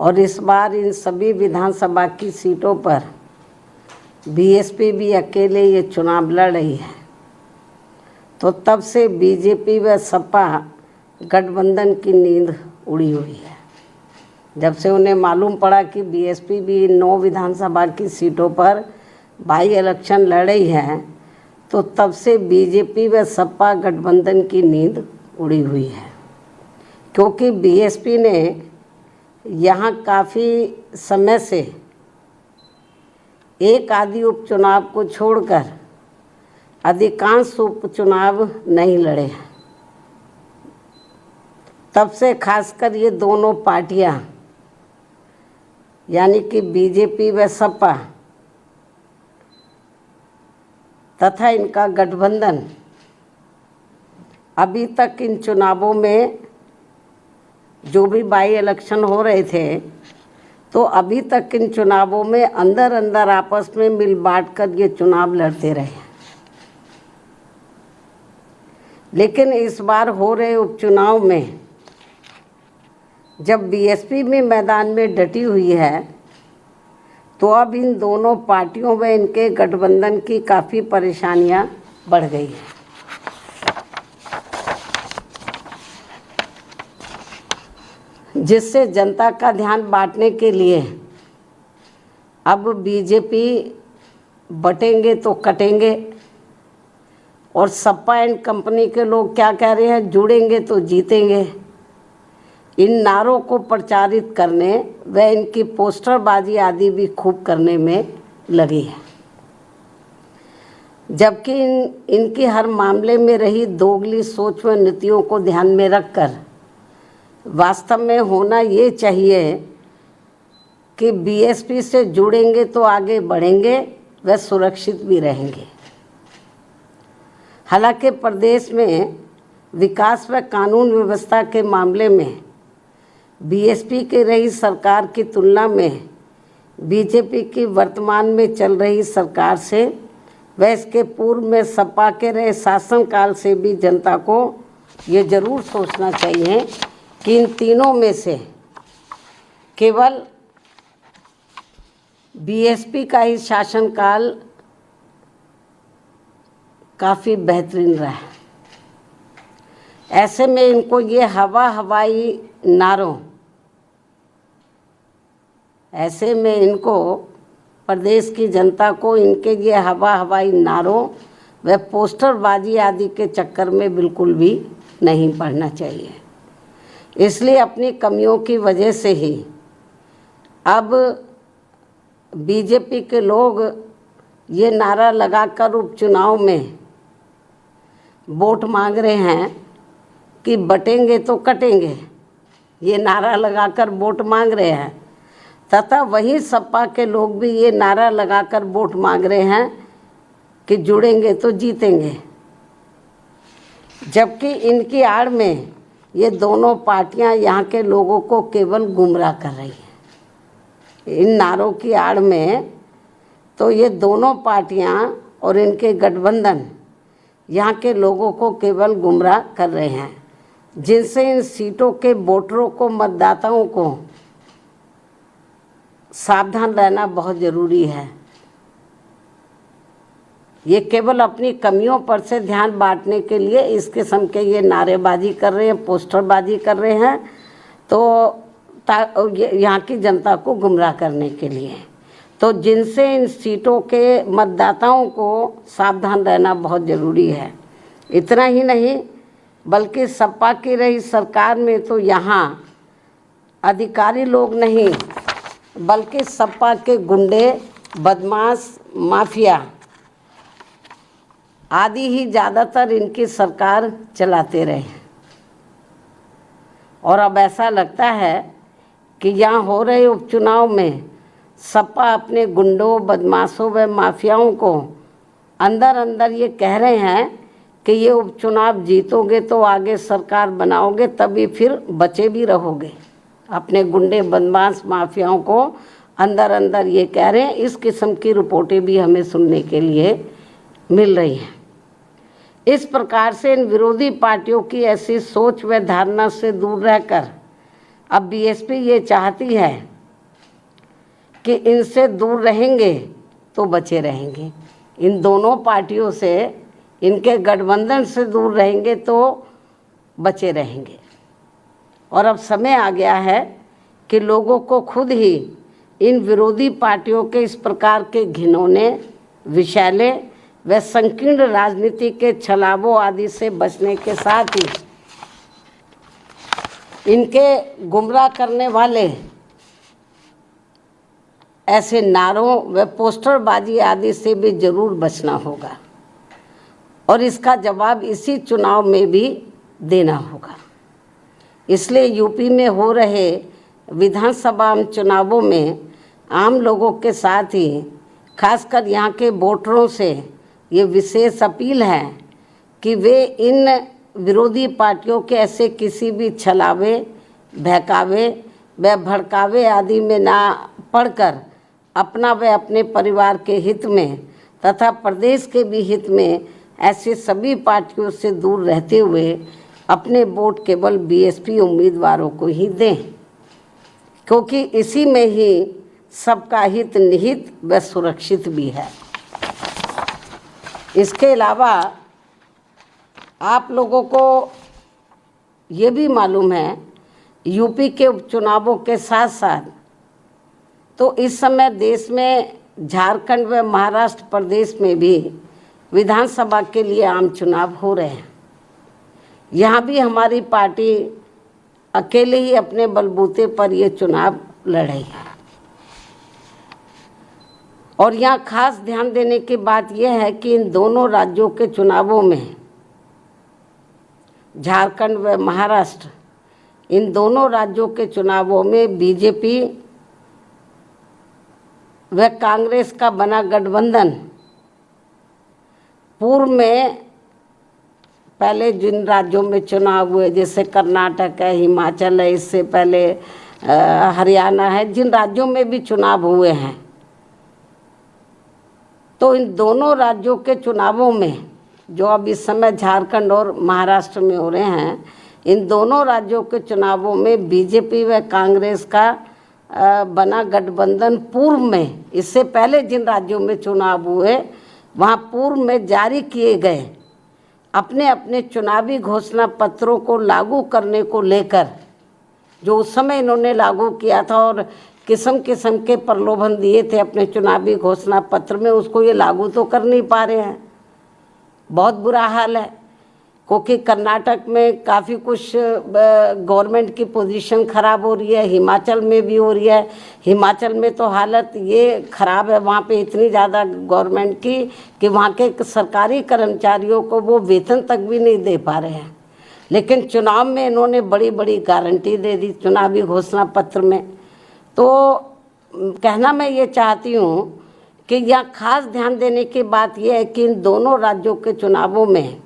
और इस बार इन सभी विधानसभा की सीटों पर बीएसपी भी अकेले ये चुनाव लड़ रही है। तो तब से बीजेपी व सपा गठबंधन की नींद उड़ी हुई है। जब से उन्हें मालूम पड़ा कि बीएसपी भी 9 विधानसभा की सीटों पर बाई इलेक्शन लड़ रही है, तो तब से बीजेपी व सपा गठबंधन की नींद उड़ी हुई है। क्योंकि बीएसपी ने यहाँ काफ़ी समय से एक आधी उपचुनाव को छोड़कर अधिकांश उपचुनाव नहीं लड़े हैं। तब से खासकर ये दोनों पार्टियां यानी कि बीजेपी व सपा तथा इनका गठबंधन अभी तक इन चुनावों में जो भी बाई इलेक्शन हो रहे थे, तो अभी तक इन चुनावों में अंदर अंदर आपस में मिल बांट कर ये चुनाव लड़ते रहे। लेकिन इस बार हो रहे उपचुनाव में जब बीएसपी में मैदान में डटी हुई है, तो अब इन दोनों पार्टियों में इनके गठबंधन की काफ़ी परेशानियां बढ़ गई हैं। जिससे जनता का ध्यान बांटने के लिए अब बीजेपी बटेंगे तो कटेंगे, और सपा एंड कंपनी के लोग क्या कह रहे हैं, जुड़ेंगे तो जीतेंगे। इन नारों को प्रचारित करने व इनकी पोस्टरबाजी आदि भी खूब करने में लगी है। जबकि इनकी हर मामले में रही दोगली सोच व नीतियों को ध्यान में रखकर वास्तव में होना ये चाहिए कि बीएसपी से जुड़ेंगे तो आगे बढ़ेंगे व सुरक्षित भी रहेंगे। हालांकि प्रदेश में विकास व कानून व्यवस्था के मामले में बीएसपी की रही सरकार की तुलना में बीजेपी की वर्तमान में चल रही सरकार से व इसके पूर्व में सपा के रहे शासनकाल से भी जनता को ये जरूर सोचना चाहिए कि इन तीनों में से केवल बीएसपी का ही शासनकाल काफ़ी बेहतरीन रहा है। ऐसे में इनको ये हवाई नारों, ऐसे में इनको प्रदेश की जनता को इनके ये हवाई नारों व पोस्टरबाजी आदि के चक्कर में बिल्कुल भी नहीं पड़ना चाहिए। इसलिए अपनी कमियों की वजह से ही अब बीजेपी के लोग ये नारा लगाकर उपचुनाव में वोट मांग रहे हैं कि बटेंगे तो कटेंगे। ये नारा लगाकर वोट मांग रहे हैं, तथा वही सपा के लोग भी ये नारा लगाकर वोट मांग रहे हैं कि जुड़ेंगे तो जीतेंगे। जबकि इनकी आड़ में ये दोनों पार्टियां यहाँ के लोगों को केवल गुमराह कर रही हैं। इन नारों की आड़ में तो ये दोनों पार्टियां और इनके गठबंधन यहाँ के लोगों को केवल गुमराह कर रहे हैं, जिनसे इन सीटों के वोटरों को, मतदाताओं को सावधान रहना बहुत ज़रूरी है। ये केवल अपनी कमियों पर से ध्यान बांटने के लिए इस किस्म के ये नारेबाजी कर रहे हैं, पोस्टरबाजी कर रहे हैं, तो यहाँ की जनता को गुमराह करने के लिए। तो जिनसे इन सीटों के मतदाताओं को सावधान रहना बहुत ज़रूरी है। इतना ही नहीं बल्कि सपा की रही सरकार में तो यहाँ अधिकारी लोग नहीं बल्कि सपा के गुंडे, बदमाश, माफिया आदि ही ज़्यादातर इनकी सरकार चलाते रहे। और अब ऐसा लगता है कि यहाँ हो रहे उपचुनाव में सपा अपने गुंडों, बदमाशों व माफियाओं को अंदर अंदर ये कह रहे हैं कि ये उपचुनाव जीतोगे तो आगे सरकार बनाओगे, तभी फिर बचे भी रहोगे। अपने गुंडे, बदमाश, माफियाओं को अंदर अंदर ये कह रहे हैं। इस किस्म की रिपोर्टें भी हमें सुनने के लिए मिल रही हैं। इस प्रकार से इन विरोधी पार्टियों की ऐसी सोच व धारणा से दूर रहकर अब बीएसपी ये चाहती है कि इनसे दूर रहेंगे तो बचे रहेंगे, इन दोनों पार्टियों से, इनके गठबंधन से दूर रहेंगे तो बचे रहेंगे। और अब समय आ गया है कि लोगों को खुद ही इन विरोधी पार्टियों के इस प्रकार के घिनौने, विषैले व संकीर्ण राजनीति के छलावों आदि से बचने के साथ ही इनके गुमराह करने वाले ऐसे नारों व पोस्टरबाजी आदि से भी जरूर बचना होगा और इसका जवाब इसी चुनाव में भी देना होगा। इसलिए यूपी में हो रहे विधानसभा चुनावों में आम लोगों के साथ ही खासकर यहाँ के वोटरों से ये विशेष अपील है कि वे इन विरोधी पार्टियों के ऐसे किसी भी छलावे, बहकावे व भड़कावे आदि में ना पड़कर अपना व अपने परिवार के हित में तथा प्रदेश के भी हित में ऐसे सभी पार्टियों से दूर रहते हुए अपने वोट केवल बीएसपी उम्मीदवारों को ही दें, क्योंकि इसी में ही सबका हित निहित व सुरक्षित भी है। इसके अलावा आप लोगों को ये भी मालूम है, यूपी के उपचुनावों के साथ साथ तो इस समय देश में झारखंड व महाराष्ट्र प्रदेश में भी विधानसभा के लिए आम चुनाव हो रहे हैं। यहाँ भी हमारी पार्टी अकेले ही अपने बलबूते पर ये चुनाव लड़ेगी। और यहाँ खास ध्यान देने की बात यह है कि इन दोनों राज्यों के चुनावों में, झारखंड व महाराष्ट्र, इन दोनों राज्यों के चुनावों में बीजेपी व कांग्रेस का बना गठबंधन पूर्व में पहले जिन राज्यों में चुनाव हुए जैसे कर्नाटक है, हिमाचल है, इससे पहले हरियाणा है, जिन राज्यों में भी चुनाव हुए हैं, तो इन दोनों राज्यों के चुनावों में जो अब इस समय झारखंड और महाराष्ट्र में हो रहे हैं, इन दोनों राज्यों के चुनावों में बीजेपी व कांग्रेस का बना गठबंधन पूर्व में, इससे पहले जिन राज्यों में चुनाव हुए वहाँ पूर्व में जारी किए गए अपने अपने चुनावी घोषणा पत्रों को लागू करने को लेकर, जो उस समय इन्होंने लागू किया था और किस्म किस्म के प्रलोभन दिए थे अपने चुनावी घोषणा पत्र में, उसको ये लागू तो कर नहीं पा रहे हैं। बहुत बुरा हाल है, क्योंकि कर्नाटक में काफ़ी कुछ गवर्नमेंट की पोजीशन ख़राब हो रही है, हिमाचल में भी हो रही है। हिमाचल में तो हालत ये ख़राब है वहाँ पे इतनी ज़्यादा गवर्नमेंट की कि वहाँ के सरकारी कर्मचारियों को वो वेतन तक भी नहीं दे पा रहे हैं। लेकिन चुनाव में इन्होंने बड़ी बड़ी गारंटी दे दी चुनावी घोषणा पत्र में। तो कहना मैं ये चाहती हूँ कि यहाँ खास ध्यान देने की बात यह है कि इन दोनों राज्यों के चुनावों में,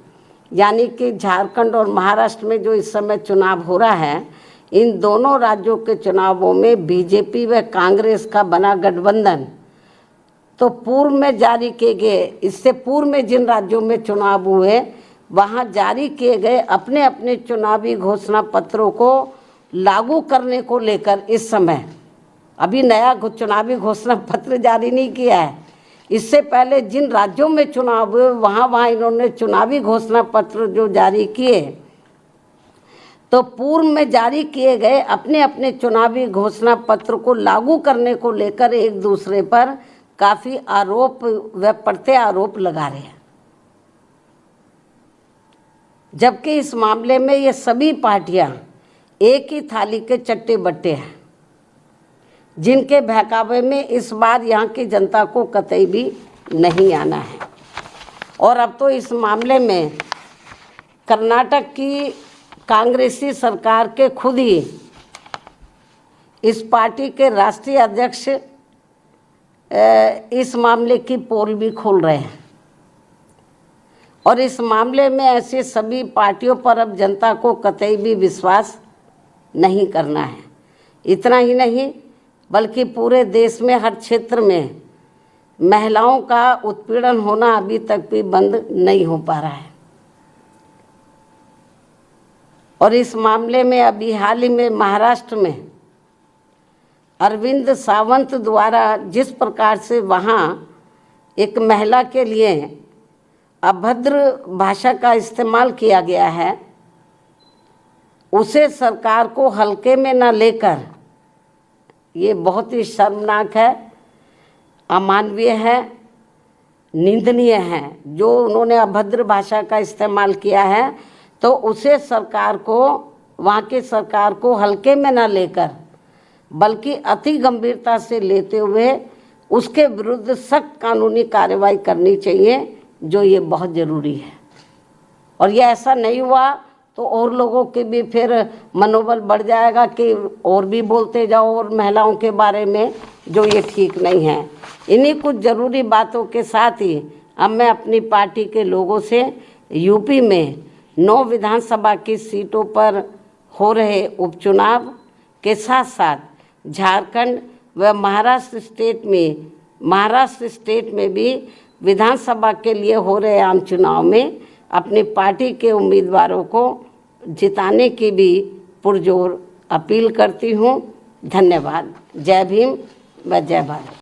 यानी कि झारखंड और महाराष्ट्र में जो इस समय चुनाव हो रहा है, इन दोनों राज्यों के चुनावों में बीजेपी व कांग्रेस का बना गठबंधन तो पूर्व में जारी किए गए, इससे पूर्व में जिन राज्यों में चुनाव हुए वहाँ जारी किए गए अपने अपने चुनावी घोषणा पत्रों को लागू करने को लेकर इस समय अभी नया चुनावी घोषणा पत्र जारी नहीं किया है। इससे पहले जिन राज्यों में चुनाव हुए वहाँ इन्होंने चुनावी घोषणा पत्र जो जारी किए, तो पूर्व में जारी किए गए अपने अपने चुनावी घोषणा पत्र को लागू करने को लेकर एक दूसरे पर काफ़ी आरोप व प्रत्यारोप लगा रहे हैं। जबकि इस मामले में ये सभी पार्टियां एक ही थाली के चट्टे बट्टे हैं, जिनके बहकावे में इस बार यहाँ की जनता को कतई भी नहीं आना है। और अब तो इस मामले में कर्नाटक की कांग्रेसी सरकार के खुद ही इस पार्टी के राष्ट्रीय अध्यक्ष इस मामले की पोल भी खोल रहे हैं। और इस मामले में ऐसे सभी पार्टियों पर अब जनता को कतई भी विश्वास नहीं करना है। इतना ही नहीं बल्कि पूरे देश में हर क्षेत्र में महिलाओं का उत्पीड़न होना अभी तक भी बंद नहीं हो पा रहा है। और इस मामले में अभी हाल ही में महाराष्ट्र में अरविंद सावंत द्वारा जिस प्रकार से वहाँ एक महिला के लिए अभद्र भाषा का इस्तेमाल किया गया है, उसे सरकार को हल्के में न लेकर, ये बहुत ही शर्मनाक है, अमानवीय है, निंदनीय है। जो उन्होंने अभद्र भाषा का इस्तेमाल किया है तो उसे सरकार को, वहाँ की सरकार को हल्के में न लेकर बल्कि अति गंभीरता से लेते हुए उसके विरुद्ध सख्त कानूनी कार्रवाई करनी चाहिए, जो ये बहुत ज़रूरी है। और ये ऐसा नहीं हुआ तो और लोगों के भी फिर मनोबल बढ़ जाएगा कि और भी बोलते जाओ और महिलाओं के बारे में, जो ये ठीक नहीं है। इन्हीं कुछ ज़रूरी बातों के साथ ही अब मैं अपनी पार्टी के लोगों से यूपी में 9 विधानसभा की सीटों पर हो रहे उपचुनाव के साथ साथ झारखंड व महाराष्ट्र स्टेट में भी विधानसभा के लिए हो रहे आम चुनाव में अपनी पार्टी के उम्मीदवारों को जिताने की भी पुरजोर अपील करती हूँ। धन्यवाद। जय भीम व जय भारत।